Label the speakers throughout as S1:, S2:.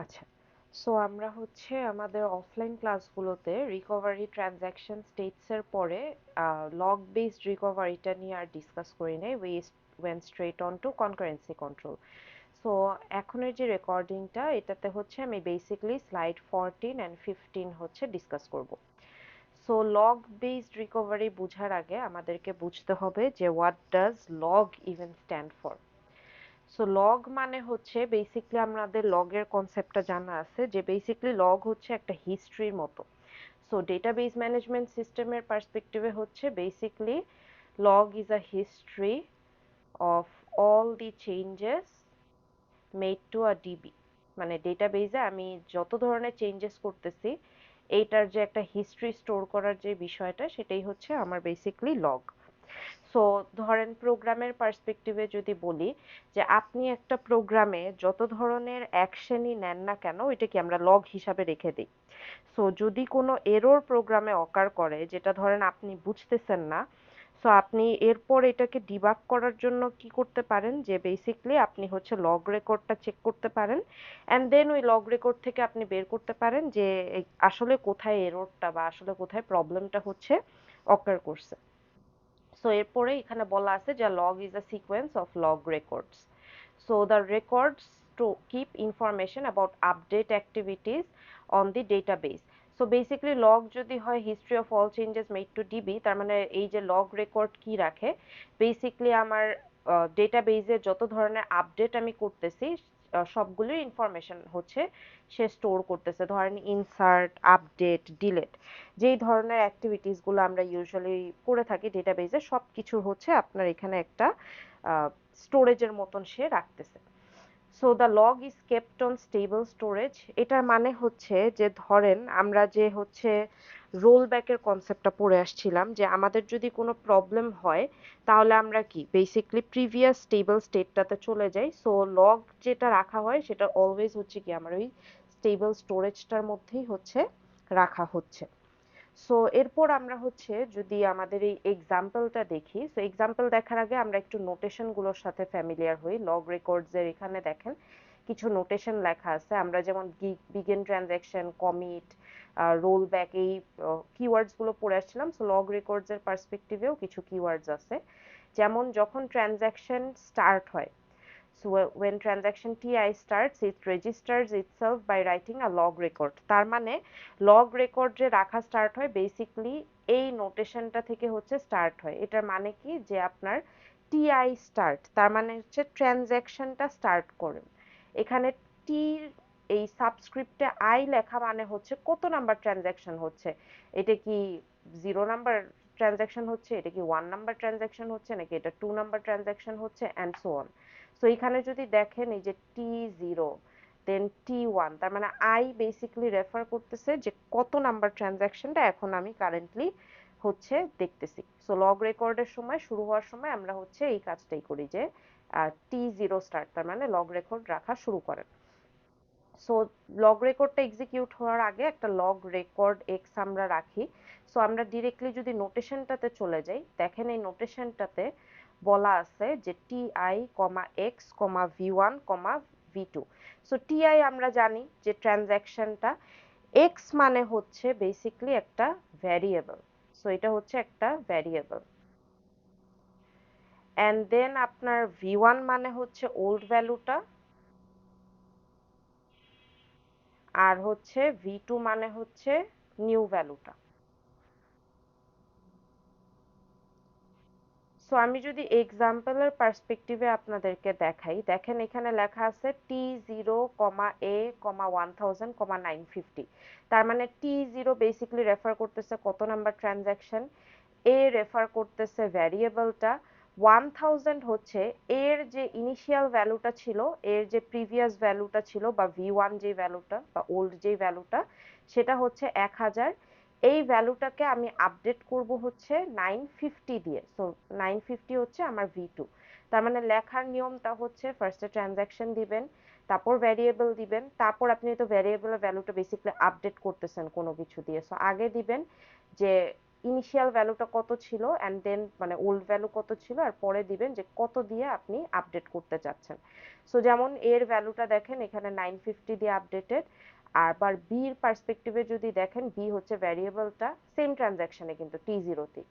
S1: আচ্ছা। সো আমরা হচ্ছে আমাদের অফলাইন ক্লাসগুলোতে রিকভারি ট্রানজাকশন স্টেটস এর পরে লগ বেসড রিকভারিটা নিয়ে আর ডিসকাস করি নাই। We went straight on to concurrency control. So এখনের যে রেকর্ডিংটা এটাতে হচ্ছে আমি বেসিক্যালি স্লাইড 14 অ্যান্ড 15 হচ্ছে ডিসকাস করব। সো লগ বেসড রিকভারি বোঝার আগে আমাদেরকে বুঝতে হবে যে what does log even stand for. So log মানে হচ্ছে বেসিক্যালি আমাদের লগের কনসেপ্টটা জানা আছে যে বেসিক্যালি লগ হচ্ছে একটা হিস্ট্রির মতো। সো ডেটাবেস ম্যানেজমেন্ট সিস্টেমের পার্সপেক্টিভে হচ্ছে basically log is a history of all the changes made to a DB. মানে ডেটাবেজে আমি যত ধরনের চেঞ্জেস করতেছি এইটার যে একটা হিস্ট্রি স্টোর করার যে বিষয়টা সেটাই হচ্ছে আমার বেসিক্যালি লগ। সো ধরেন প্রোগ্রামের পার্সপেক্টিভে যদি বলি যে আপনি একটা প্রোগ্রামে যত ধরনের অ্যাকশনই নেন না কেন এটাকে আমরা লগ হিসাবে রেখে দিই। সো যদি কোনো এরর প্রোগ্রামে অকার করে যেটা ধরেন আপনি বুঝতেছেন না, সো আপনি এরপর এটাকে ডিবাগ করার জন্য কি করতে পারেন যে বেসিক্যালি আপনি হচ্ছে লগ রেকর্ডটা চেক করতে পারেন অ্যান্ড দেন ওই লগ রেকর্ড থেকে আপনি বের করতে পারেন যে আসলে কোথায় এররটা বা আসলে কোথায় প্রবলেমটা হচ্ছে অকার করছে। সো এরপরে এখানে বলা আছে যে log is a sequence of log records. So the records to keep information about update activities on the database. So basically log যদি হয় history of all changes made to DB, তার মানে এই যে লগ রেকর্ড কি রাখে basically আমার ডেটাবেজে যত ধরনের আপডেট আমি করতেছি সবগুলোর ইনফরমেশন হচ্ছে সে স্টোর করতেছে। ধরেন ইনসার্ট, আপডেট, ডিলেট যেই ধরনের অ্যাক্টিভিটিসগুলো আমরা ইউজুয়ালি করে থাকি ডেটাবেজে সব কিছু হচ্ছে আপনার এখানে একটা স্টোরেজের মতন সে রাখতেছে। So the log is kept on stable storage. এটার মানে হচ্ছে যে ধরেন আমরা যে হচ্ছে রোল ব্যাকের কনসেপ্টটা পড়ে আসছিলাম যে আমাদের যদি কোনো প্রবলেম হয় তাহলে আমরা কি বেসিক্যালি প্রিভিয়াস স্টেবল স্টেটটাতে চলে যাই। সো লগ যেটা রাখা হয় সেটা অলওয়েজ হচ্ছে কি আমার ওই স্টেবল স্টোরেজটার মধ্যেই হচ্ছে রাখা হচ্ছে। সো এরপর আমরা হচ্ছে যদি আমাদের এই এক্সাম্পলটা দেখি, সো এক্সাম্পল দেখার আগে আমরা একটু নোটেশনগুলোর সাথে ফ্যামিলিয়ার হই। লগ রেকর্ডসের এখানে দেখেন কিছু নোটেশন লেখা আছে। আমরা যেমন begin transaction, commit, roll back এই কিওয়ার্ডসগুলো পড়ে আসছিলাম। সো লগ রেকর্ডসের পার্সপেক্টিভেও কিছু কিওয়ার্ডস আছে। যেমন যখন ট্রানজ্যাকশন স্টার্ট হয়, so when transaction TI starts, it registers itself by writing a log record. তার মানে log record যে রাখা স্টার্ট হয় বেসিক্যালি এই নোটেশনটা থেকে হচ্ছে স্টার্ট হয়। এটার মানে কি যে আপনার TI স্টার্ট তার মানে হচ্ছে ট্রানজ্যাকশনটা স্টার্ট করেন। এখানে টি এই সাবস্ক্রিপ্টে আই লেখা মানে হচ্ছে কত নাম্বার ট্রানজ্যাকশন হচ্ছে। এটা কি 0 নাম্বার ট্রানজ্যাকশন হচ্ছে, এটা কি 1 নাম্বার ট্রানজ্যাকশন হচ্ছে, নাকি এটা 2 নাম্বার ট্রানজ্যাকশন হচ্ছে অ্যান্ড সো অন। সো এখানে যদি দেখেন এই যে T0 দেন T1 তার মানে আই বেসিক্যালি রেফার করতেছে যে কত নাম্বার ট্রানজ্যাকশনটা এখন আমি কারেন্টলি হচ্ছে দেখতেছি। সো লগ রেকর্ডের সময় শুরু হওয়ার সময় আমরা হচ্ছে এই কাজটাই করি যে T0 স্টার্ট তার মানে লগ রেকর্ড রাখা শুরু করেন। সো লগ রেকর্ডটা এক্সিকিউট হওয়ার আগে একটা লগ রেকর্ড এক্স আমরা রাখি। সো আমরা ডিরেক্টলি যদি নোটেশনটাতে চলে যাই দেখেন এই নোটেশনটাতে বলা আছে যে টিআই কমা এক্স কমা ভি1 কমা ভি2। সো টিআই আমরা জানি যে ট্রানজ্যাকশনটা, এক্স মানে হচ্ছে বেসিক্যালি একটা ভ্যারিয়েবল। সো এটা হচ্ছে একটা ভ্যারিয়েবল অ্যান্ড দেন আপনার ভি1 মানে হচ্ছে ওল্ড ভ্যালুটা আর হচ্ছে ভি2 মানে হচ্ছে নিউ ভ্যালুটা। সো আমি যদি এক্সাম্পলের পার্সপেক্টিভে আপনাদেরকে দেখাই দেখেন এখানে লেখা আছে T0 কমা এ কমা 1000 কমা 950। তার মানে T0 বেসিক্যালি রেফার করতেছে কত নাম্বার ট্রানজ্যাকশন, এ রেফার করতেছে ভ্যারিয়েবলটা, 1000 হচ্ছে এর যে ইনিশিয়াল ভ্যালুটা ছিল, এর যে প্রিভিয়াস ভ্যালুটা ছিল বা ভি1 যে ভ্যালুটা বা ওল্ড যে ভ্যালুটা সেটা হচ্ছে 1000। এই ভ্যালুটাকে আমি আপডেট করব হচ্ছে 950 দিয়ে। সো 950 হচ্ছে আমার ভি2। তার মানে লেখার নিয়মটা হচ্ছে ফার্স্টে ট্রানজ্যাকশন দিবেন, তারপর ভ্যারিয়েবল দিবেন, তারপর আপনি তো ভ্যারিয়েবলের ভ্যালুটা বেসিক্যালি আপডেট করতেছেন কোনো কিছু দিয়ে। সো আগে দিবেন যে ইনিশিয়াল ভ্যালুটা কত ছিল অ্যান্ড দেন মানে ওল্ড ভ্যালু কত ছিল আর পরে দিবেন যে কত দিয়ে আপনি আপডেট করতে চাচ্ছেন। সো যেমন এর ভ্যালুটা দেখেন এখানে 950 দিয়ে আপডেটেড। আবার বির পার্সপেক্টিভে যদি দেখেন বি হচ্ছে ভ্যারিয়েবলটা সেম ট্রানজাকশনে কিন্তু T0 তে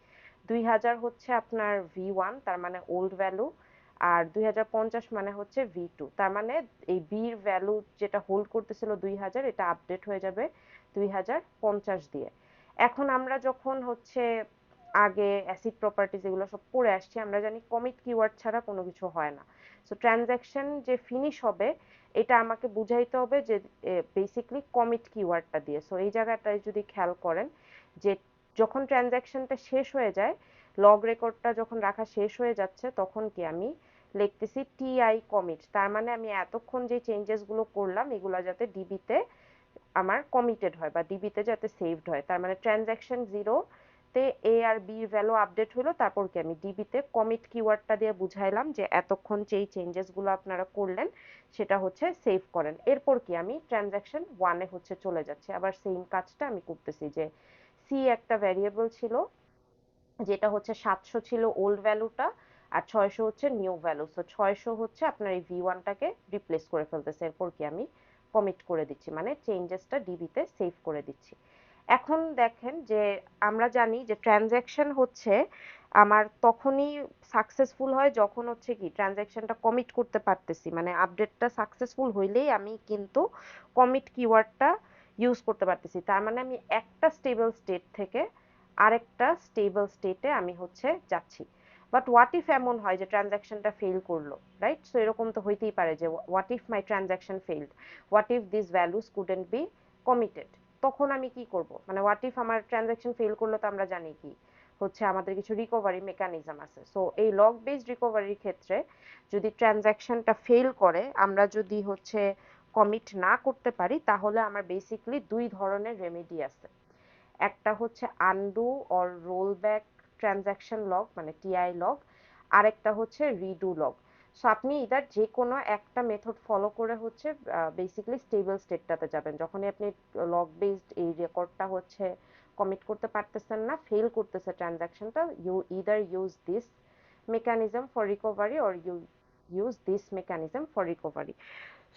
S1: 2000 হচ্ছে আপনার V1 তার মানে ওল্ড ভ্যালু, আর 2050 মানে হচ্ছে V2 তার মানে এই বির ভ্যালু যেটা হোল্ড করতেছিল 2000 এটা আপডেট হয়ে যাবে 2050 দিয়ে। এখন আমরা যখন হচ্ছে আগে অ্যাসিড প্রপার্টিজ এগুলো সব পড়ে আসছি আমরা জানি কমিট কিওয়ার্ড ছাড়া কোনো কিছু হয় না। সো ট্রানজাকশন যে ফিনিশ হবে এটা আমাকে বুঝাইতে হবে যে বেসিক্যালি কমিট কিওয়ার্ডটা দিয়ে। সো এই জায়গাটায় যদি খেয়াল করেন যে যখন ট্রানজাকশনটা শেষ হয়ে যায় লগ রেকর্ডটা যখন রাখা শেষ হয়ে যাচ্ছে তখন কি আমি লিখতেছি টিআই কমিট, তার মানে আমি এতক্ষণ যে চেঞ্জেসগুলো করলাম এগুলো যাতে ডিবিতে আমার কমিটেড হয় বা ডিবিতে যাতে সেভড হয়। তার মানে ট্রানজাকশন 0 তে এ আর বি এর ভ্যালু আপডেট হলো তারপর কি আমি ডিবিতে কমিট কিওয়ার্ডটা দিয়ে বুঝাইলাম যে এতক্ষণ যে চেঞ্জেসগুলো আপনারা করলেন সেটা হচ্ছে সেভ করেন। এরপর কি আমি ট্রানজাকশন 1 এ হচ্ছে চলে যাচ্ছে আবার সেম কাজটা আমি করতেছি যে সি একটা ভ্যারিয়েবল ছিল যেটা হচ্ছে 700 ছিল ওল্ড ভ্যালুটা আর 600 হচ্ছে নিউ ভ্যালু। সো 600 হচ্ছে আপনার এই V1টাকে রিপ্লেস করে ফেলতেছে। এরপর কি আমি কমিট করে দিচ্ছি মানে চেঞ্জেসটা ডিবিতে সেভ করে দিচ্ছি। এখন দেখেন যে আমরা জানি যে ট্রানজাকশন হচ্ছে আমার তখনই সাকসেসফুল হয় যখন হচ্ছে কি ট্রানজাকশনটা কমিট করতে পারতেছি মানে আপডেটটা সাকসেসফুল হইলেই আমি কিন্তু কমিট কিওয়ার্ডটা ইউজ করতে পারতেছি। তার মানে আমি একটা স্টেবল স্টেট থেকে আরেকটা স্টেবল স্টেটে আমি হচ্ছে যাচ্ছি। বাট হোয়াট ইফ এমন হয় যে ট্রানজাকশনটা ফেল করলো, রাইট? সো এরকম তো হইতেই পারে যে what if my transaction failed, what if this values couldn't B committed, তখন আমি কি করব? মানে হোয়াট ইফ আমার ট্রানজাকশন ফেল করলো তো আমরা জানি কি হচ্ছে আমাদের কিছু রিকভারি মেকানিজম আছে। সো এই লগ বেসড রিকভারির ক্ষেত্রে যদি ট্রানজাকশনটা ফেল করে আমরা যদি হচ্ছে কমিট না করতে পারি তাহলে আমার বেসিক্যালি দুই ধরনের রেমেডি আছে। একটা হচ্ছে undo or roll back transaction log মানে টিআই লগ, আরেকটা হচ্ছে রিডু লগ। সো আপনি ইদার যে কোনো একটা মেথড ফলো করে হচ্ছে বেসিক্যালি স্টেবল স্টেটটাতে যাবেন যখনই আপনি লগ বেসড এই রেকর্ডটা হচ্ছে কমিট করতে পারতেছেন না, ফেল করতেছে ট্রানজাকশনটা, you either use this mechanism for recovery or you use this mechanism for recovery.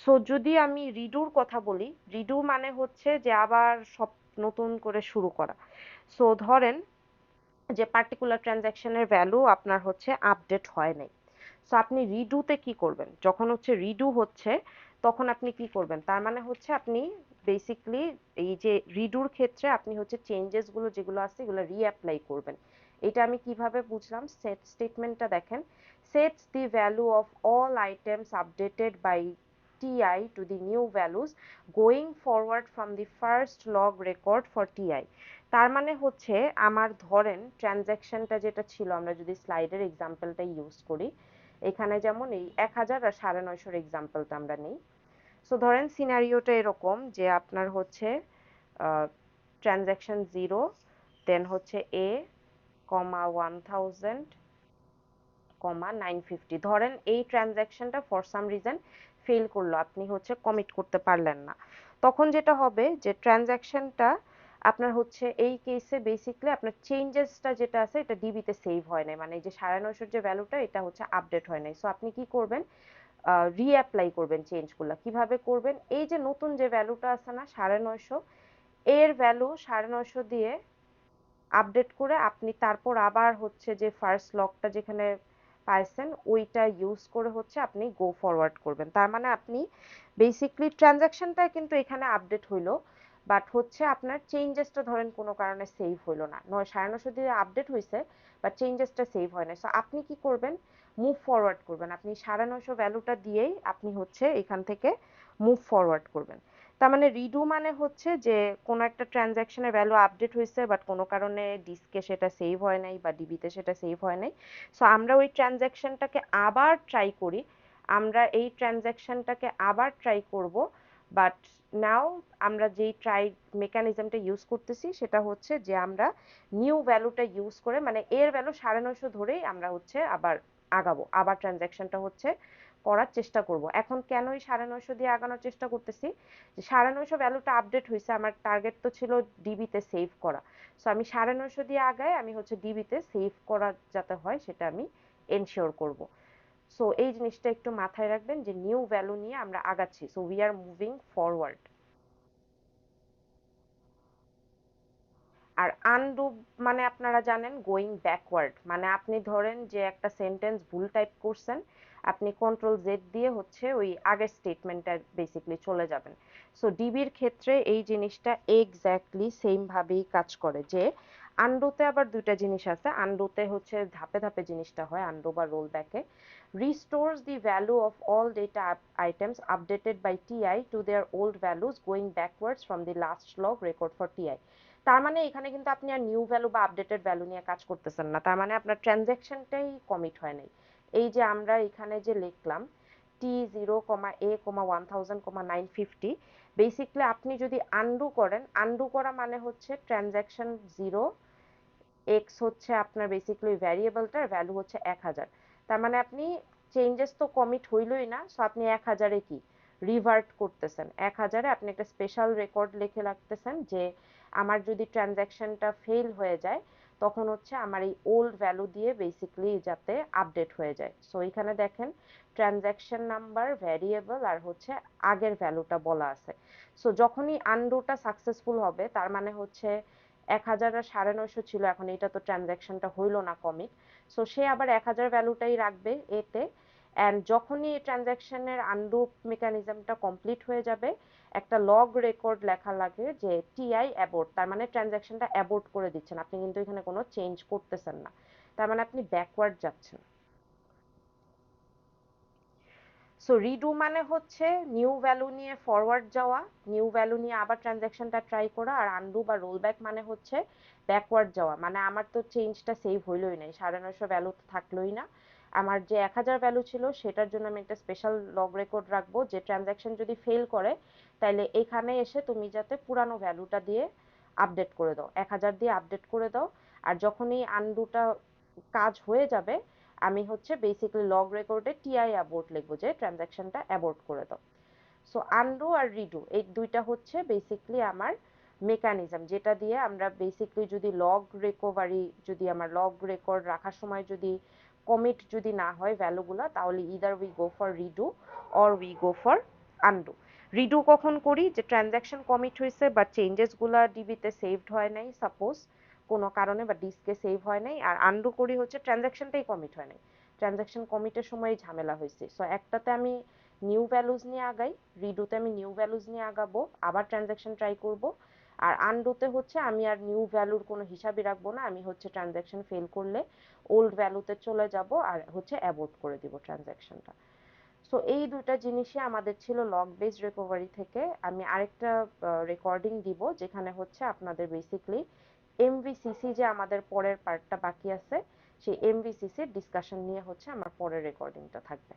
S1: So যদি আমি রিডুর কথা বলি, রিডু মানে হচ্ছে যে আবার সব নতুন করে শুরু করা। সো ধরেন যে পার্টিকুলার ট্রানজাকশনের ভ্যালু আপনার হচ্ছে আপডেট হয় নাই। সো আপনি রিডুতে কি করবেন? যখন হচ্ছে রিডু হচ্ছে তখন আপনি কি করবেন? তার মানে হচ্ছে আপনি বেসিক্যালি এই যে রিডুর ক্ষেত্রে আপনি হচ্ছে চেঞ্জেস গুলো যেগুলো আছে এগুলো রিঅ্যাপ্লাই করবেন। এটা আমি কিভাবে বুঝলাম? সেট স্টেটমেন্টটা দেখেন, sets the value of all items updated by TI to the new values going forward from the first log record for TI। তার মানে হচ্ছে আমার ধরেন ট্রানজাকশনটা যেটা ছিল আমরা যদি স্লাইডের এক্সাম্পলটা ইউজ করি এখানে যেমন এই 1000 আর 950 এক্সাম্পলটা আমরা নেই। সো ধরেন সিনারিওটা এরকম যে আপনার হচ্ছে ট্রানজাকশন 0 দেন হচ্ছে এ কমা 1000 কমা 950, ধরেন এই ট্রানজাকশনটা ফর সাম রিজন ফেল করলো, আপনি হচ্ছে কমিট করতে পারলেন না। তখন যেটা হবে যে ট্রানজাকশনটা আপনার হচ্ছে এই কেসে বেসিক্যালি আপনার চেঞ্জেসটা যেটা আছে এটা ডিবিতে সেভ হয় নাই মানে এই যে 950 যে ভ্যালুটা এটা হচ্ছে আপডেট হয় নাই। সো আপনি কি করবেন? রিঅ্যাপ্লাই করবেন চেঞ্জগুলো। কিভাবে করবেন? এই যে নতুন যে ভ্যালুটা আছে না 950 এর ভ্যালু 950 দিয়ে আপডেট করে আপনি তারপর আবার হচ্ছে যে ফার্স্ট লকটা যেখানে পাইছেন ওইটা ইউজ করে হচ্ছে আপনি গো ফরওয়ার্ড করবেন। তার মানে আপনি বেসিক্যালি ট্রানজাকশনটা কিন্তু এখানে আপডেট হইলো বাট হচ্ছে আপনার চেঞ্জেসটা ধরেন কোনো কারণে সেভ হইলো না, 950 দিয়ে আপডেট হয়েছে বাট চেঞ্জেসটা সেভ হয় না। সো আপনি কি করবেন? মুভ ফরওয়ার্ড করবেন, আপনি 950 ভ্যালুটা দিয়েই আপনি হচ্ছে এখান থেকে মুভ ফরওয়ার্ড করবেন। তার মানে রিডু মানে হচ্ছে যে কোনো একটা ট্রানজাকশনের ভ্যালু আপডেট হয়েছে বাট কোনো কারণে ডিস্কে সেটা সেভ হয় নাই বা ডিবিতে সেটা সেভ হয় নাই। সো আমরা ওই ট্রানজাকশনটাকে আবার ট্রাই করি, আমরা এই ট্রানজাকশনটাকে আবার ট্রাই করব বাট নাও আমরা যেই ট্রাই মেকানিজমটা ইউজ করতেছি সেটা হচ্ছে যে আমরা নিউ ভ্যালুটা ইউজ করে মানে এর ভ্যালু 950 ধরেই আমরা হচ্ছে আবার আগাবো, আবার ট্রানজাকশনটা হচ্ছে করার চেষ্টা করব। এখন কেন এই 950 দিয়ে আগানোর চেষ্টা করতেছি, যে 950 ভ্যালুটা আপডেট হয়েছে, আমার টার্গেট তো ছিল ডিবিতে সেভ করা। সো আমি 950 দিয়ে আগায় আমি হচ্ছে ডিবিতে সেভ করা যাতে হয় সেটা আমি এনশিওর করব। সো এই জিনিসটা একটু মাথায় রাখবেন যে নিউ ভ্যালু নিয়ে আমরা আগাচ্ছি, so we are moving forward. আর আনডু মানে আপনারা জানেন গোয়িং ব্যাকওয়ার্ড, মানে আপনি ধরেন যে একটা সেন্টেন্স ভুল টাইপ করছেন, আপনি কন্ট্রোল জেড দিয়ে হচ্ছে ওই আগের স্টেটমেন্টটা বেসিক্যালি চলে যাবেন। সো ডিবির ক্ষেত্রে এই জিনিসটা এক্স্যাক্টলি সেম ভাবেই কাজ করে, যে আনডুতে আবার দুইটা জিনিস আছে। আনডুতে হচ্ছে ধাপে ধাপে জিনিসটা হয়, আনডু বা রোল ব্যাকে restores the value of all data items updated by TI to their old values going backwards from the last log record for TI। তার মানে এখানে কিন্তু আপনি আর নিউ ভ্যালু বা আপডেটেড ভ্যালু নিয়ে কাজ করতেছেন না, তার মানে আপনার ট্রানজ্যাকশনটাই কমিট হয় নাই। এই যে আমরা এখানে যে লিখলাম T0,A,1000,950, বেসিক্যালি আপনি যদি আনডু করেন, আনডু করা মানে হচ্ছে ট্রানজ্যাকশন জিরো, এক্স হচ্ছে আপনার বেসিক্যালি ভ্যারিয়েবলটার ভ্যালু হচ্ছে 1000। তার মানে আপনি চেঞ্জেস তো কমিট হইলই না, সো আপনি 1000-এ কি রিভার্ট করতেছেন, 1000-এ আপনি একটা স্পেশাল রেকর্ড লিখে রাখতেছেন যে আমার যদি ট্রানজ্যাকশনটা ফেল হয়ে যায় তখন হচ্ছে আমার এই ওল্ড ভ্যালু দিয়ে বেসিক্যালি যাতে আপডেট হয়ে যায়। সো এখানে দেখেন ট্রানজ্যাকশন নাম্বার, ভ্যারিয়েবল আর হচ্ছে আগের ভ্যালুটা বলা আছে। সো যখনই আনডুটা সাকসেসফুল হবে তার মানে হচ্ছে 1000 আর 950 ছিল, এখন এটা তো ট্রানজ্যাকশনটা হইল না কমিট, সো সে আবার 1000 ভ্যালুটাই রাখবে এতে। অ্যান্ড যখনই এই ট্রানজ্যাকশনের আনডু মেকানিজমটা কমপ্লিট হয়ে যাবে একটা লগ রেকর্ড লেখা লাগে যে টিআই অ্যাবোর্ট, তার মানে ট্রানজ্যাকশনটা অ্যাবোর্ট করে দিচ্ছেন, আপনি কিন্তু এখানে কোনো চেঞ্জ করতেছেন না, তার মানে আপনি ব্যাকওয়ার্ড যাচ্ছেন। সো রিডু মানে হচ্ছে নিউ ভ্যালু নিয়ে ফরওয়ার্ড যাওয়া, নিউ ভ্যালু নিয়ে আবার ট্রানজ্যাকশনটা ট্রাই করা। আর আনডু বা রোল ব্যাক মানে হচ্ছে ব্যাকওয়ার্ড যাওয়া, মানে আমার তো চেঞ্জটা সেভ হইলই নাই, 950 ভ্যালু তো থাকলোই না, আমার যে 1000 ভ্যালু ছিল সেটার জন্য আমি একটা স্পেশাল লগ রেকর্ড রাখবো যে ট্রানজ্যাকশন যদি ফেল করে তাহলে এখানে এসে তুমি যাতে পুরানো ভ্যালুটা দিয়ে আপডেট করে দাও, 1000 দিয়ে আপডেট করে দাও। আর যখনই আনডুটা কাজ হয়ে যাবে আমি হচ্ছে বেসিক্যালি লগ রেকর্ডে টিআই অ্যাবোর্ট লিখবো যে ট্রানজ্যাকশনটা অ্যাবোর্ট করে দাও। সো আনডু আর রিডু এই দুইটা হচ্ছে বেসিক্যালি আমার মেকানিজম, যেটা দিয়ে আমরা বেসিক্যালি যদি লগ রিকভারি, যদি আমার লগ রেকর্ড রাখার সময় যদি কমিট যদি না হয় ভ্যালুগুলো, তাহলে either we go for redo or we go for undo. Redo কখন করি, যে ট্রানজ্যাকশন কমিট হয়েছে বা চেঞ্জেসগুলো ডিবিতে সেভড হয় নাই সাপোজ কোনো কারণে, বা ডিস্কে সেভ হয় নাই। আর আনডু করি হচ্ছে ট্রানজ্যাকশনটাই কমিট হয় নাই, ট্রানজ্যাকশন কমিটের সময় ঝামেলা হয়েছে, সো একটাতে আমি নিউ ভ্যালুজ নিয়ে আগাই, রিডুতে আমি নিউ ভ্যালুজ নিয়ে আগাবো আবার ট্রানজ্যাকশন ট্রাই করব। আর আনডুতে হচ্ছে আমি আর নিউ ভ্যালুর কোনো হিসাবই রাখবো না, আমি হচ্ছে ট্রানজ্যাকশন ফেল করলে ওল্ড ভ্যালুতে চলে যাব আর হচ্ছে অ্যাবোর্ট করে দিব ট্রানজ্যাকশনটা। সো এই দুটা জিনিসই আমাদের ছিল লগ বেসড রিকভারি থেকে। আমি আরেকটা রেকর্ডিং দিব যেখানে হচ্ছে আপনাদের বেসিক্যালি এমভিসিসি যে আমাদের পরের পার্টটা বাকি আছে সেই এমভিসিসির ডিসকাশন নিয়ে হচ্ছে আমার পরের রেকর্ডিংটা থাকবে।